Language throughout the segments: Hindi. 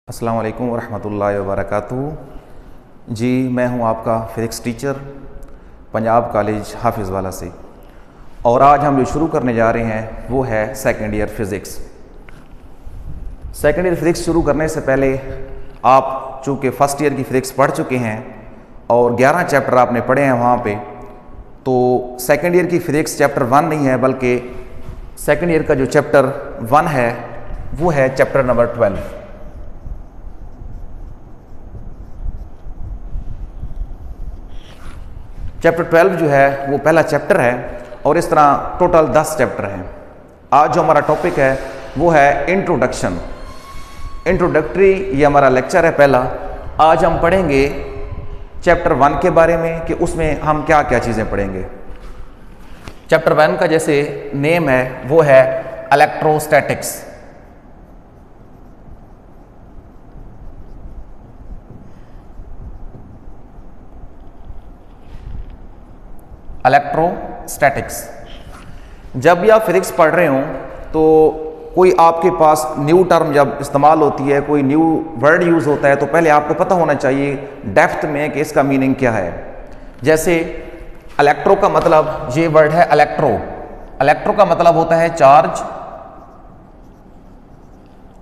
अस्सलाम वालेकुम वरहमतुल्लाहि वबरकातुहू। जी मैं हूं आपका फिज़िक्स टीचर पंजाब कॉलेज हाफिज़वाला से, और आज हम जो शुरू करने जा रहे हैं वो है second year physics. Second year physics शुरू करने से पहले आप चूँकि फ़र्स्ट ईयर की फ़िज़िक्स पढ़ चुके हैं और 11 चैप्टर आपने पढ़े हैं वहाँ पे, तो सेकेंड ईयर की फ़िज़िक्स चैप्टर 1 नहीं है, बल्कि सेकेंड ईयर का जो चैप्टर 1 है वो है चैप्टर नंबर 12। चैप्टर 12 जो है वो पहला चैप्टर है, और इस तरह टोटल 10 चैप्टर हैं। आज जो हमारा टॉपिक है वो है इंट्रोडक्शन। इंट्रोडक्टरी ये हमारा लेक्चर है पहला। आज हम पढ़ेंगे चैप्टर 1 के बारे में कि उसमें हम क्या क्या चीज़ें पढ़ेंगे। चैप्टर 1 का जैसे नेम है वो है इलेक्ट्रोस्टैटिक्स। इलेक्ट्रोस्टैटिक्स। जब भी आप फिजिक्स पढ़ रहे हों तो कोई आपके पास न्यू टर्म जब इस्तेमाल होती है, कोई न्यू वर्ड यूज़ होता है, तो पहले आपको पता होना चाहिए डेप्थ में कि इसका मीनिंग क्या है। जैसे इलेक्ट्रो का मतलब, ये वर्ड है इलेक्ट्रो। इलेक्ट्रो का मतलब होता है चार्ज,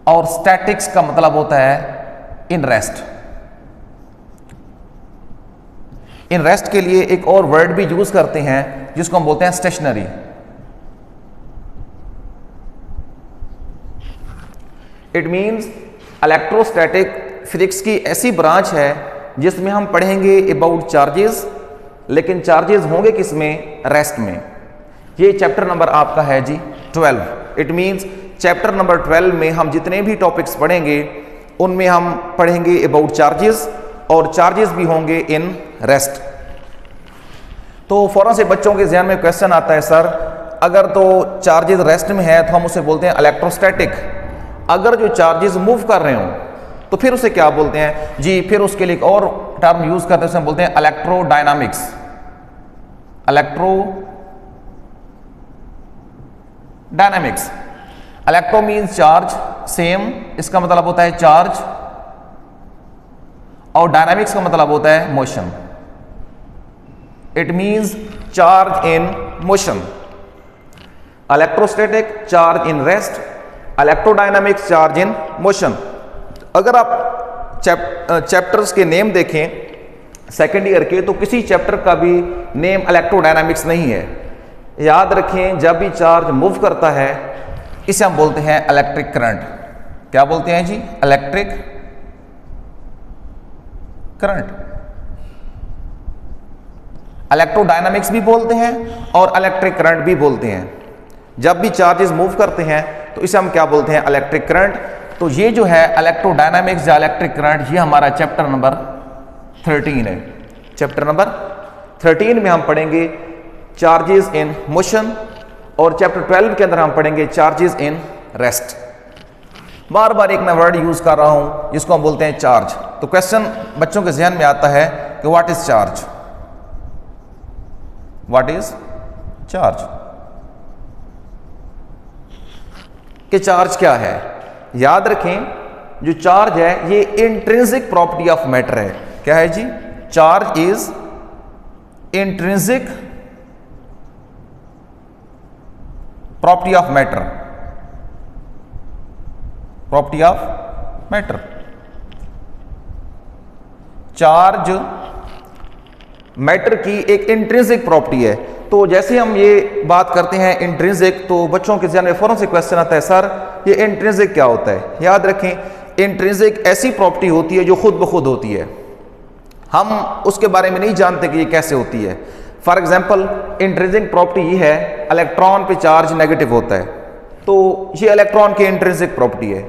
और स्टैटिक्स का मतलब होता है इन रेस्ट। इन रेस्ट के लिए एक और वर्ड भी यूज करते हैं जिसको हम बोलते हैं stationary. It means electrostatic physics की ऐसी ब्रांच है जिसमें हम पढ़ेंगे अबाउट चार्जेस, लेकिन चार्जेस होंगे किसमें? रेस्ट में। ये चैप्टर नंबर आपका है जी 12। इट मींस चैप्टर नंबर 12 में हम जितने भी टॉपिक्स पढ़ेंगे उनमें हम पढ़ेंगे अबाउट चार्जेस, और चार्जेस भी होंगे इन रेस्ट। तो फौरन से बच्चों के ध्यान में क्वेश्चन आता है, सर अगर तो चार्जेस रेस्ट में है तो हम उसे बोलते हैं इलेक्ट्रोस्टैटिक, अगर जो चार्जेस मूव कर रहे हो तो फिर उसे क्या बोलते हैं? जी फिर उसके लिए एक और टर्म यूज करते हैं, उसे हम बोलते हैं electrodynamics. Electrodynamics. Electro means charge, same, इसका मतलब होता है चार्ज, और डायनामिक्स का मतलब होता है motion. It means charge in motion. Electrostatic charge in rest, electrodynamics charge in motion. अगर आप चैप्टर्स के नेम देखें सेकेंड ईयर के, तो किसी चैप्टर का भी नेम इलेक्ट्रोडायनामिक्स नहीं है। याद रखें, जब भी चार्ज मूव करता है इसे हम बोलते हैं इलेक्ट्रिक करंट। क्या बोलते हैं जी? Electric current. इलेक्ट्रोडायनामिक्स भी बोलते हैं और इलेक्ट्रिक करंट भी बोलते हैं। जब भी चार्जेस मूव करते हैं तो इसे हम क्या बोलते हैं? Electric current. तो ये जो है इलेक्ट्रोडायनामिक्स या इलेक्ट्रिक करंट, ये हमारा चैप्टर नंबर 13 है। चैप्टर नंबर 13 में हम पढ़ेंगे चार्जेस इन मोशन, और चैप्टर 12 के अंदर हम पढ़ेंगे चार्जेस इन रेस्ट। बार बार एक मैं वर्ड यूज कर रहा हूं जिसको हम बोलते हैं चार्ज। तो क्वेश्चन बच्चों के ध्यान में आता है कि what is charge? What is charge? कि चार्ज क्या है? याद रखें, जो चार्ज है ये इंट्रिंसिक प्रॉपर्टी ऑफ मैटर है। क्या है जी? Charge is intrinsic property of matter. Property of matter. Charge matter की एक इंट्रिंसिक प्रॉपर्टी है। तो जैसे हम ये बात करते हैं इंट्रिंसिक, तो बच्चों के ध्यान में फौरन से क्वेश्चन आता है, सर ये इंट्रिंसिक क्या होता है? याद रखें, इंट्रिंसिक ऐसी प्रॉपर्टी होती है जो खुद ब खुद होती है, हम उसके बारे में नहीं जानते कि ये कैसे होती है। फॉर एग्जाम्पल, इंट्रिंसिक प्रॉपर्टी ये है, इलेक्ट्रॉन पे चार्ज नेगेटिव होता है, तो ये इलेक्ट्रॉन की इंट्रिंसिक प्रॉपर्टी है।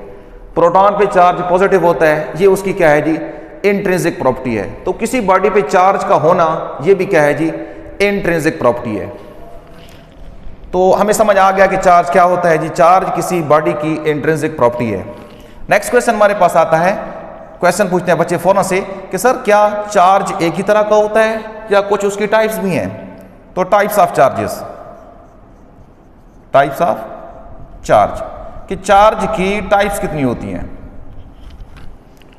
प्रोटॉन पे चार्ज पॉजिटिव होता है, ये उसकी क्या है जी? इंट्रिंसिक प्रॉपर्टी है। तो किसी बॉडी पे चार्ज का होना ये भी क्या है जी? इंट्रिंसिक प्रॉपर्टी है। तो हमें समझ आ गया कि चार्ज क्या होता है जी? चार्ज किसी बॉडी की इंट्रिंसिक प्रॉपर्टी है। नेक्स्ट क्वेश्चन हमारे पास आता है, क्वेश्चन पूछते हैं बच्चे फौरन से कि सर क्या चार्ज एक ही तरह का होता है या कुछ उसकी टाइप्स भी हैं? तो types of charges, types of charge, कि चार्ज की टाइप्स कितनी होती हैं।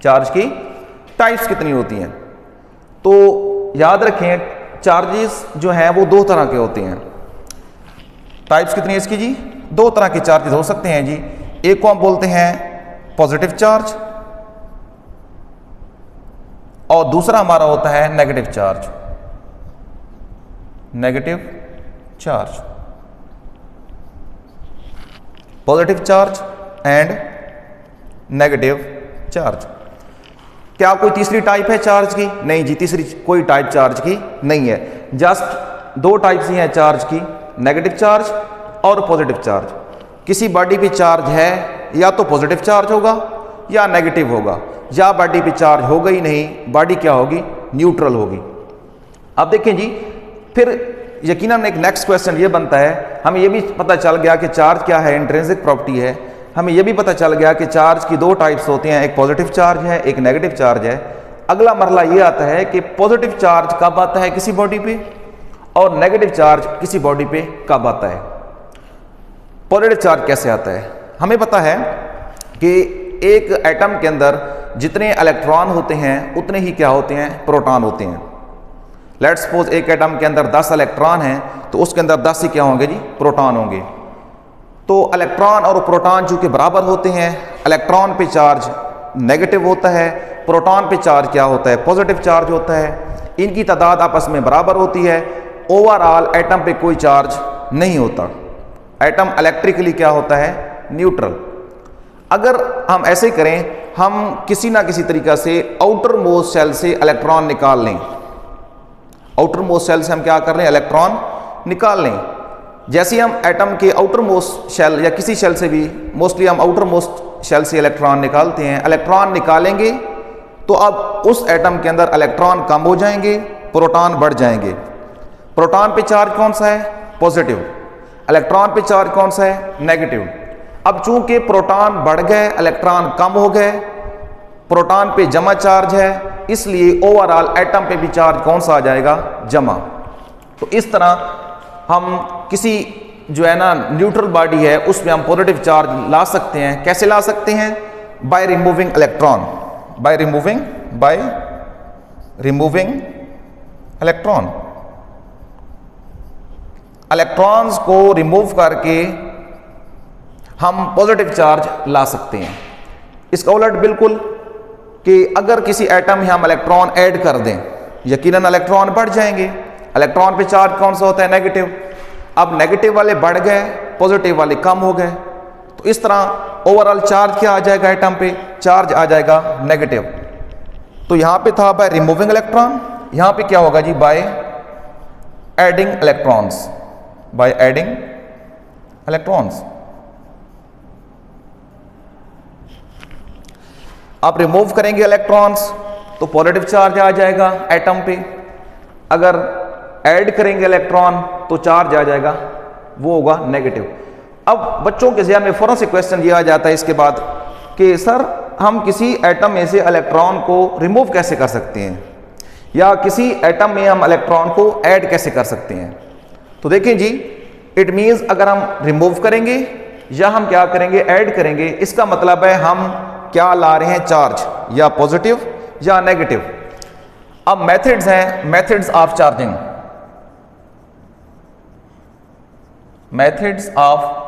चार्ज की टाइप्स कितनी होती हैं। तो याद रखें चार्जेस जो हैं वो दो तरह के होते हैं। टाइप्स कितनी है इसकी जी, दो तरह के चार्जेस हो सकते हैं जी। एक को हम बोलते हैं पॉजिटिव चार्ज और दूसरा हमारा होता है negative charge. Negative charge, positive charge and negative charge. क्या कोई तीसरी टाइप है चार्ज की? नहीं जी, तीसरी कोई टाइप चार्ज की नहीं है। जस्ट दो टाइप्स ही हैं चार्ज की, नेगेटिव चार्ज और पॉजिटिव चार्ज। किसी बॉडी पे चार्ज है या तो पॉजिटिव चार्ज होगा या नेगेटिव होगा, या बॉडी पे चार्ज होगा ही नहीं, बॉडी क्या होगी, न्यूट्रल होगी। अब देखें जी, फिर यकीनन एक नेक्स्ट क्वेश्चन ये बनता है, हमें ये भी पता चल गया कि चार्ज क्या है, इंट्रिंसिक प्रॉपर्टी है। हमें यह भी पता चल गया कि चार्ज की दो टाइप्स होते हैं, एक पॉजिटिव चार्ज है, एक नेगेटिव चार्ज है। अगला मरला ये आता है कि पॉजिटिव चार्ज कब आता है किसी बॉडी पे और नेगेटिव चार्ज किसी बॉडी पे कब आता है। पॉजिटिव चार्ज कैसे आता है? हमें पता है कि एक एटम के अंदर जितने इलेक्ट्रॉन होते हैं उतने ही क्या होते हैं, प्रोटॉन होते हैं। लेट्स सपोज एक एटम के अंदर 10 इलेक्ट्रॉन हैं तो उसके अंदर 10 ही क्या होंगे जी, प्रोटॉन होंगे। तो इलेक्ट्रॉन और प्रोटॉन चूंकि बराबर होते हैं, इलेक्ट्रॉन पे चार्ज नेगेटिव होता है, प्रोटॉन पे चार्ज क्या होता है, पॉजिटिव चार्ज होता है। इनकी तादाद आपस में बराबर होती है। ओवरऑल एटम पे कोई चार्ज नहीं होता, एटम इलेक्ट्रिकली क्या होता है, न्यूट्रल। अगर हम ऐसे करें, हम किसी ना किसी तरीका से आउटर मोस्ट शेल से इलेक्ट्रॉन निकाल लें, आउटर मोस्ट शेल से हम क्या कर लें, इलेक्ट्रॉन निकाल लें। जैसे हम एटम के आउटर मोस्ट शेल या किसी शेल से भी, मोस्टली हम आउटर मोस्ट शेल से इलेक्ट्रॉन निकालते हैं, इलेक्ट्रॉन निकालेंगे तो अब उस एटम के अंदर इलेक्ट्रॉन कम हो जाएंगे, प्रोटॉन बढ़ जाएंगे। प्रोटॉन पे चार्ज कौन सा है, पॉजिटिव। इलेक्ट्रॉन पे चार्ज कौन सा है, नेगेटिव। अब चूंकि प्रोटॉन बढ़ गए, इलेक्ट्रॉन कम हो गए, प्रोटॉन पे जमा चार्ज है, इसलिए ओवरऑल एटम पे भी चार्ज कौन सा आ जाएगा, जमा। तो इस तरह हम किसी जो है ना न्यूट्रल बॉडी है उसमें हम पॉजिटिव चार्ज ला सकते हैं। कैसे ला सकते हैं? By removing electron, by removing electron. Electrons को रिमूव करके हम पॉजिटिव चार्ज ला सकते हैं। इसका उलट बिल्कुल कि अगर किसी एटम में हम इलेक्ट्रॉन ऐड कर दें, यकीनन इलेक्ट्रॉन बढ़ जाएंगे। इलेक्ट्रॉन पे चार्ज कौन सा होता है, नेगेटिव। अब नेगेटिव वाले बढ़ गए, पॉजिटिव वाले कम हो गए, तो इस तरह ओवरऑल चार्ज क्या आ जाएगा, एटम पे चार्ज आ जाएगा नेगेटिव। तो यहां पे था बाय रिमूविंग इलेक्ट्रॉन, यहां पे क्या होगा जी, by adding electrons, by adding electrons. आप रिमूव करेंगे इलेक्ट्रॉन्स तो पॉजिटिव चार्ज आ जाएगा एटम पे। अगर ऐड करेंगे इलेक्ट्रॉन तो चार्ज आ जाएगा, वो होगा नेगेटिव। अब बच्चों के ज़हन में फौरन से क्वेश्चन ये आ जाता है इसके बाद कि सर हम किसी एटम में से इलेक्ट्रॉन को रिमूव कैसे कर सकते हैं, या किसी एटम में हम इलेक्ट्रॉन को ऐड कैसे कर सकते हैं। तो देखें जी, इट मीन्स अगर हम रिमूव करेंगे या हम क्या करेंगे, ऐड करेंगे, इसका मतलब है हम क्या ला रहे हैं, चार्ज, या पॉजिटिव या नेगेटिव। अब मेथड्स हैं, methods of charging, methods of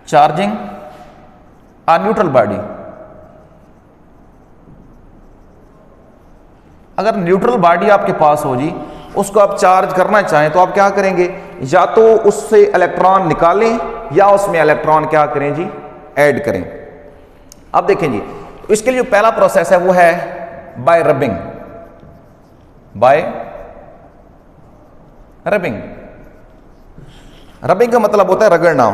charging a neutral body. अगर न्यूट्रल बॉडी आपके पास हो जी, उसको आप चार्ज करना चाहें तो आप क्या करेंगे, या तो उससे इलेक्ट्रॉन निकालें या उसमें इलेक्ट्रॉन क्या करें जी, ऐड करें। अब देखें जी, तो इसके लिए जो पहला प्रोसेस है वो है bye rubbing, bye rubbing. Rubbing का मतलब होता है रगड़ना।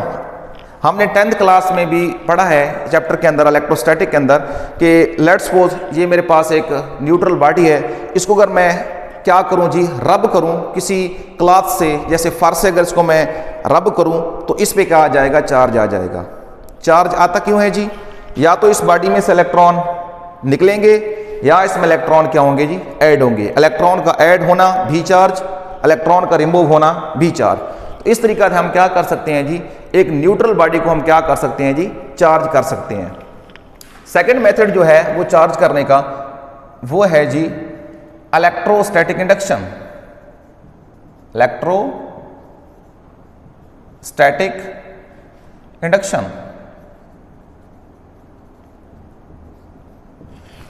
हमने 10th क्लास में भी पढ़ा है चैप्टर के अंदर, इलेक्ट्रोस्टैटिक के अंदर, कि लेट्स सपोज ये मेरे पास एक न्यूट्रल बॉडी है, इसको अगर मैं क्या करूं जी, रब करूं किसी क्लॉथ से, जैसे फर्श से अगर इसको मैं रब करूं तो इस पे क्या आ जाएगा, चार्ज आ जाएगा। चार्ज आता क्यों है जी, या तो इस बॉडी में से इलेक्ट्रॉन निकलेंगे या इसमें इलेक्ट्रॉन क्या होंगे जी, ऐड होंगे। इलेक्ट्रॉन का ऐड होना भी चार्ज, इलेक्ट्रॉन का रिमूव होना भी चार्ज। तो इस तरीका से हम क्या कर सकते हैं जी, एक न्यूट्रल बॉडी को हम क्या कर सकते हैं जी, चार्ज कर सकते हैं। सेकंड मेथड जो है वो चार्ज करने का वो है जी electrostatic induction. Electrostatic induction.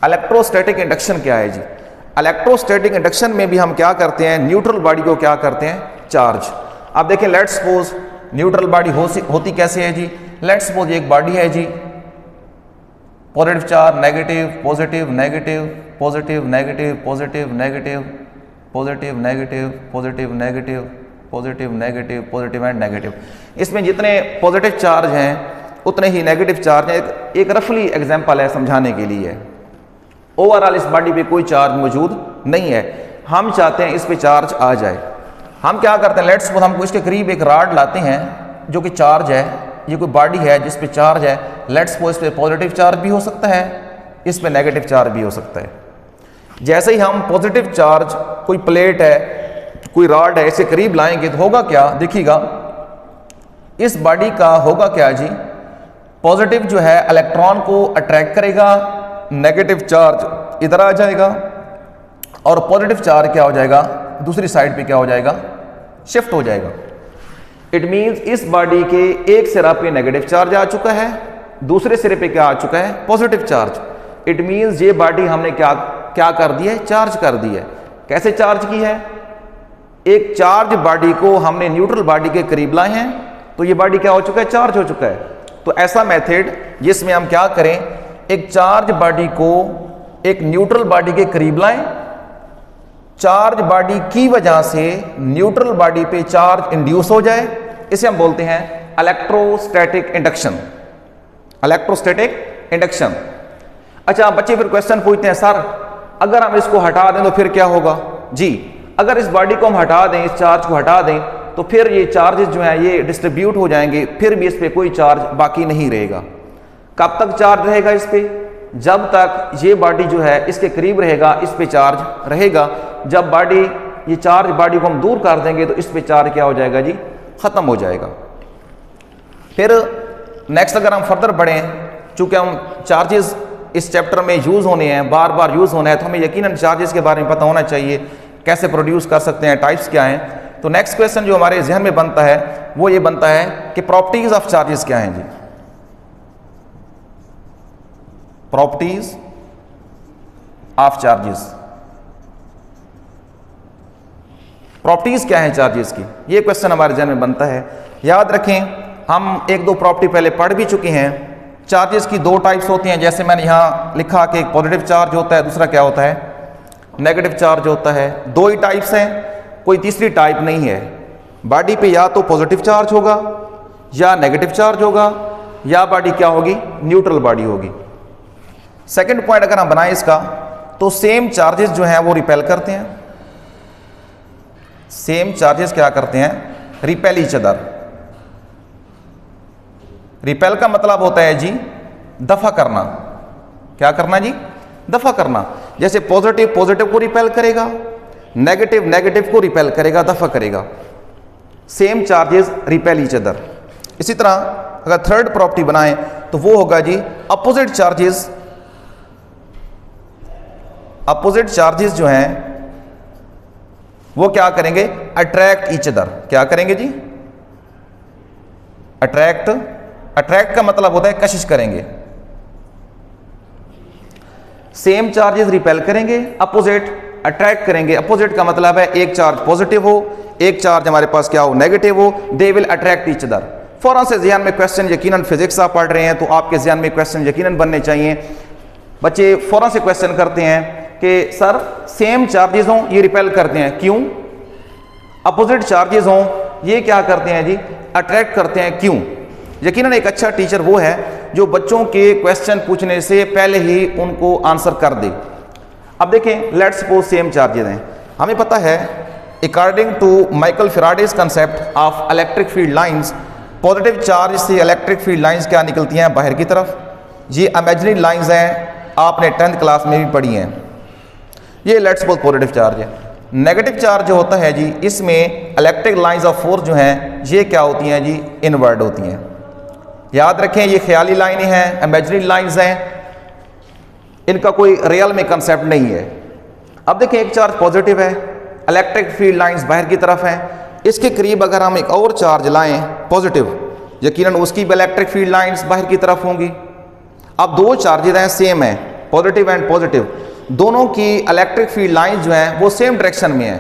Electrostatic induction क्या है जी? इलेक्ट्रोस्टैटिक इंडक्शन में भी हम क्या करते हैं, न्यूट्रल बॉडी को क्या करते हैं, चार्ज। अब देखें, लेट्स सपोज न्यूट्रल बॉडी होती कैसे है जी? लेट्स सपोज एक बॉडी है जी, positive charge, negative, positive, negative, positive, negative, positive, negative, positive, negative, positive, negative, positive, negative, positive and negative. इसमें जितने पॉजिटिव चार्ज हैं उतने ही नेगेटिव चार्ज हैं। एक रफली एग्जांपल है समझाने के लिए। ओवरऑल इस बॉडी पे कोई चार्ज मौजूद नहीं है, हम चाहते हैं इस पे चार्ज आ जाए। हम क्या करते हैं, लेट्स सपोज हमको इसके करीब एक रॉड लाते हैं जो कि चार्ज है, ये कोई बॉडी है जिस पे चार्ज है। लेट्स सपोज इस पे पॉजिटिव चार्ज भी हो सकता है, इस पे नेगेटिव चार्ज भी हो सकता है। जैसे ही हम पॉजिटिव चार्ज, कोई प्लेट है, कोई रॉड है, इसे करीब लाएंगे तो होगा क्या, देखिएगा इस बॉडी का होगा क्या जी, पॉजिटिव जो है इलेक्ट्रॉन को अट्रैक्ट करेगा, नेगेटिव चार्ज इधर आ जाएगा और पॉजिटिव चार्ज क्या हो जाएगा, दूसरी साइड पे क्या हो जाएगा, शिफ्ट हो जाएगा। इट मींस इस बॉडी के एक सिरा पे नेगेटिव चार्ज आ चुका है, दूसरे सिरे पे क्या आ चुका है, पॉजिटिव चार्ज। इट मींस ये बॉडी हमने क्या कर दी है, चार्ज कर दी है। कैसे चार्ज की है, एक चार्ज बॉडी को हमने न्यूट्रल बॉडी के करीब लाए हैं तो ये बॉडी क्या हो चुका है, चार्ज हो चुका है। तो ऐसा मेथड जिसमें हम क्या करें, एक चार्ज बॉडी को एक न्यूट्रल बॉडी के करीब लाएं, चार्ज बॉडी की वजह से न्यूट्रल बॉडी पे चार्ज इंड्यूस हो जाए, इसे हम बोलते हैं इलेक्ट्रोस्टैटिक इंडक्शन। Electrostatic induction. अच्छा, बच्चे फिर क्वेश्चन पूछते हैं, सर अगर हम इसको हटा दें तो फिर क्या होगा? जी, अगर इस बॉडी को हम हटा दें, इस चार्ज को हटा दें, तो फिर ये चार्जेस जो हैं ये डिस्ट्रीब्यूट हो जाएंगे, फिर भी इस पर कोई चार्ज बाकी नहीं रहेगा। कब तक चार्ज रहेगा इस पे? जब तक ये बॉडी जो है इसके करीब रहेगा, इस पे चार्ज रहेगा। जब बॉडी, ये चार्ज बॉडी को हम दूर कर देंगे तो इस पे चार्ज क्या हो जाएगा जी, खत्म हो जाएगा। फिर नेक्स्ट अगर हम फर्दर बढ़ें, चूंकि हम चार्जेस इस चैप्टर में यूज होने हैं, बार बार यूज होना है, तो हमें यकीनन चार्जेस के बारे में पता होना चाहिए, कैसे प्रोड्यूस कर सकते हैं, टाइप्स क्या हैं। तो नेक्स्ट क्वेश्चन जो हमारे जहन में बनता है वो ये बनता है कि प्रॉपर्टीज ऑफ चार्जेस क्या हैं जी? प्रॉपर्टीज ऑफ चार्जेस, प्रॉपर्टीज क्या हैं चार्जेस की, ये क्वेश्चन हमारे जहन में बनता है। याद रखें, हम एक दो प्रॉपर्टी पहले पढ़ भी चुके हैं। चार्जेस की दो टाइप्स होती हैं, जैसे मैंने यहाँ लिखा कि एक पॉजिटिव चार्ज होता है, दूसरा क्या होता है, नेगेटिव चार्ज होता है। दो ही टाइप्स हैं, कोई तीसरी टाइप नहीं है। बॉडी पे या तो पॉजिटिव चार्ज होगा या नेगेटिव चार्ज होगा, या बॉडी क्या होगी, न्यूट्रल बॉडी होगी। सेकंड पॉइंट अगर हम बनाएं इसका, तो सेम चार्जेस जो हैं वो रिपेल करते हैं। सेम चार्जेस क्या करते हैं, रिपेल ईच अदर। रिपेल का मतलब होता है जी दफा करना। क्या करना जी, दफा करना। जैसे पॉजिटिव पॉजिटिव को रिपेल करेगा, नेगेटिव नेगेटिव को रिपेल करेगा, दफा करेगा। Same charges repel each other. इसी तरह अगर थर्ड प्रॉपर्टी बनाएं तो वो होगा जी अपोजिट चार्जेस। अपोजिट चार्जेस जो हैं वो क्या करेंगे, अट्रैक्ट ईच अदर। क्या करेंगे जी, अट्रैक्ट। अट्रैक्ट का मतलब होता है कशिश करेंगे। सेम चार्जेस रिपेल करेंगे, अपोजिट अट्रैक्ट करेंगे। अपोजिट का मतलब है एक चार्ज पॉजिटिव हो, एक चार्ज हमारे पास क्या हो, नेगेटिव हो, they will attract each other. फौरन से ध्यान में क्वेश्चन, यकीनन फिजिक्स आप पढ़ रहे हैं तो आपके ध्यान में क्वेश्चन यकीनन बनने चाहिए। बच्चे फौरन से क्वेश्चन करते हैं कि सर सेम चार्जेस हों ये रिपेल करते हैं, क्यों? अपोजिट चार्जेस हों ये क्या करते हैं जी, अट्रैक्ट करते हैं, क्यों? यकीनन एक अच्छा टीचर वो है जो बच्चों के क्वेश्चन पूछने से पहले ही उनको आंसर कर दे। अब देखें, लेट्स सपोज सेम चार्जेस हैं। हमें पता है according to Michael Faraday's concept of electric field lines, positive charge से इलेक्ट्रिक फील्ड लाइंस क्या निकलती हैं, बाहर की तरफ। ये इमेजिनरी लाइंस हैं, आपने 10th क्लास में भी पढ़ी हैं। ये लेट्स सपोज पॉजिटिव चार्ज है। नेगेटिव चार्ज जो होता है जी, इसमें इलेक्ट्रिक लाइंस ऑफ फोर्स जो हैं ये क्या होती हैं जी, इनवर्ड होती हैं। याद रखें ये ख्याली लाइनें हैं, इमेजिनरी लाइंस हैं, इनका कोई रियल में कंसेप्ट नहीं है। अब देखें एक चार्ज पॉजिटिव है, इलेक्ट्रिक फील्ड लाइंस बाहर की तरफ हैं, इसके करीब अगर हम एक और चार्ज लाएं पॉजिटिव, यकीनन उसकी भी इलेक्ट्रिक फील्ड लाइंस बाहर की तरफ होंगी। अब दो चार्जेज हैं सेम है, पॉजिटिव एंड पॉजिटिव, दोनों की इलेक्ट्रिक फील्ड लाइंस जो हैं वो सेम डायरेक्शन में है,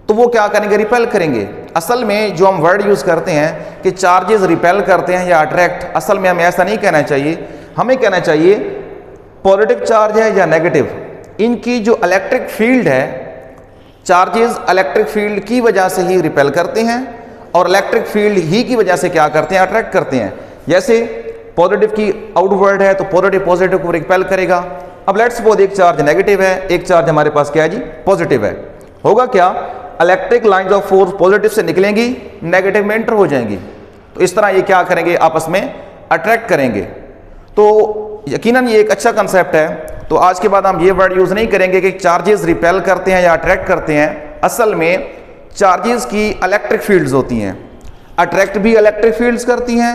तो वो क्या करेंगे, रिपेल करेंगे। असल में जो हम वर्ड यूज़ करते हैं कि चार्जेस रिपेल करते हैं या अट्रैक्ट, असल में हमें ऐसा नहीं कहना चाहिए, हमें कहना चाहिए पॉजिटिव चार्ज है या नेगेटिव, इनकी जो इलेक्ट्रिक फील्ड है, चार्जेस इलेक्ट्रिक फील्ड की वजह से ही रिपेल करते हैं और इलेक्ट्रिक फील्ड ही की वजह से क्या करते हैं, अट्रैक्ट करते हैं। जैसे पॉजिटिव की आउटवर्ड है तो पॉजिटिव पॉजिटिव को रिपेल करेगा। अब लेट्स सपोज एक चार्ज नेगेटिव है, एक चार्ज हमारे पास क्या है जी, पॉजिटिव है, होगा क्या, electric lines of force positive से निकलेंगी, नेगेटिव में एंटर हो जाएंगी, तो इस तरह ये क्या करेंगे, आपस में अट्रैक्ट करेंगे। तो यकीनन ये एक अच्छा कंसेप्ट है। तो आज के बाद हम ये वर्ड यूज़ नहीं करेंगे कि चार्जेस रिपेल करते हैं या अट्रैक्ट करते हैं। असल में चार्जेस की इलेक्ट्रिक फील्ड्स होती हैं, अट्रैक्ट भी इलेक्ट्रिक फील्ड्स करती हैं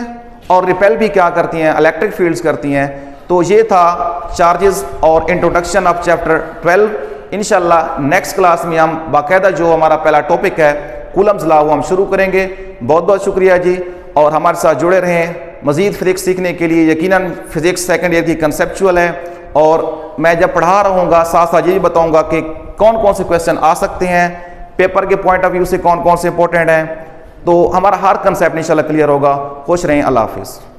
और रिपेल भी क्या करती हैं, इलेक्ट्रिक फील्ड्स करती हैं। तो ये था चार्जेस और इंट्रोडक्शन ऑफ चैप्टर 12। इंशाल्लाह नेक्स्ट क्लास में हम बाकायदा जो हमारा पहला टॉपिक है कूलम्स लॉ वो हम शुरू करेंगे। बहुत बहुत शुक्रिया जी, और हमारे साथ जुड़े रहें मज़ीद फिज़िक्स सीखने के लिए। यकीनन फिज़िक्स सेकंड ईयर की कंसेप्चुअल है, और मैं जब पढ़ा रहूँगा साथ साथ ये भी बताऊँगा कि कौन कौन से क्वेश्चन आ सकते हैं, पेपर के पॉइंट ऑफ व्यू से कौन कौन से इंपॉर्टेंट हैं। तो हमारा हर कंसेप्ट इंशाल्लाह क्लियर होगा। खुश रहें, अल्लाह हाफिज़।